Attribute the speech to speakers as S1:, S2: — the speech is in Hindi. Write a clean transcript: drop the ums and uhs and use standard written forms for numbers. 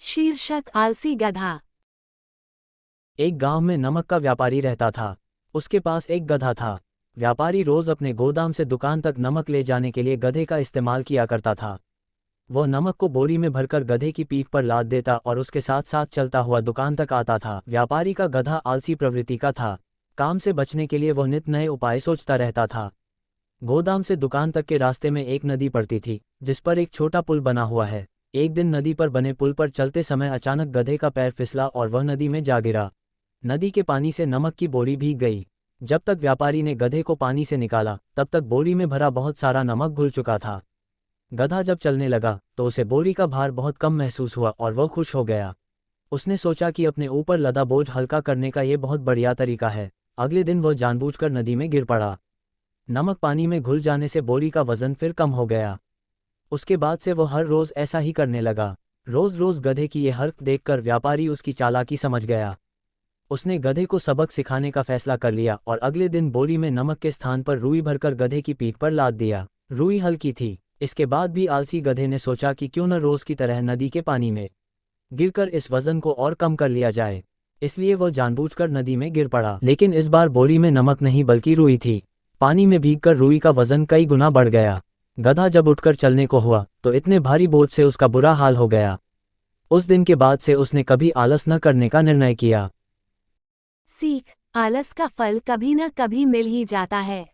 S1: शीर्षक आलसी गधा।
S2: एक गांव में नमक का व्यापारी रहता था। उसके पास एक गधा था। व्यापारी रोज अपने गोदाम से दुकान तक नमक ले जाने के लिए गधे का इस्तेमाल किया करता था। वह नमक को बोरी में भरकर गधे की पीठ पर लाद देता और उसके साथ साथ चलता हुआ दुकान तक आता था। व्यापारी का गधा आलसी प्रवृत्ति का था। काम से बचने के लिए वह नित नए उपाय सोचता रहता था। गोदाम से दुकान तक के रास्ते में एक नदी पड़ती थी, जिस पर एक छोटा पुल बना हुआ है। एक दिन नदी पर बने पुल पर चलते समय अचानक गधे का पैर फिसला और वह नदी में जा गिरा। नदी के पानी से नमक की बोरी भीग गई। जब तक व्यापारी ने गधे को पानी से निकाला, तब तक बोरी में भरा बहुत सारा नमक घुल चुका था। गधा जब चलने लगा तो उसे बोरी का भार बहुत कम महसूस हुआ और वह खुश हो गया। उसने सोचा कि अपने ऊपर लदा बोझ हल्का करने का ये बहुत बढ़िया तरीका है। अगले दिन वह जानबूझकर नदी में गिर पड़ा। नमक पानी में घुल जाने से बोरी का वजन फिर कम हो गया। उसके बाद से वह हर रोज ऐसा ही करने लगा। रोज रोज गधे की ये हरकत देखकर व्यापारी उसकी चालाकी समझ गया। उसने गधे को सबक सिखाने का फैसला कर लिया और अगले दिन बोरी में नमक के स्थान पर रुई भरकर गधे की पीठ पर लाद दिया। रुई हल्की थी। इसके बाद भी आलसी गधे ने सोचा कि क्यों न रोज की तरह नदी के पानी में गिरकर इस वजन को और कम कर लिया जाए। इसलिए वह जानबूझकर नदी में गिर पड़ा। लेकिन इस बार बोरी में नमक नहीं बल्कि रुई थी। पानी में भीगकर रुई का वजन कई गुना बढ़ गया। गधा जब उठकर चलने को हुआ तो इतने भारी बोझ से उसका बुरा हाल हो गया। उस दिन के बाद से उसने कभी आलस न करने का निर्णय किया।
S1: सीख, आलस का फल कभी न कभी मिल ही जाता है।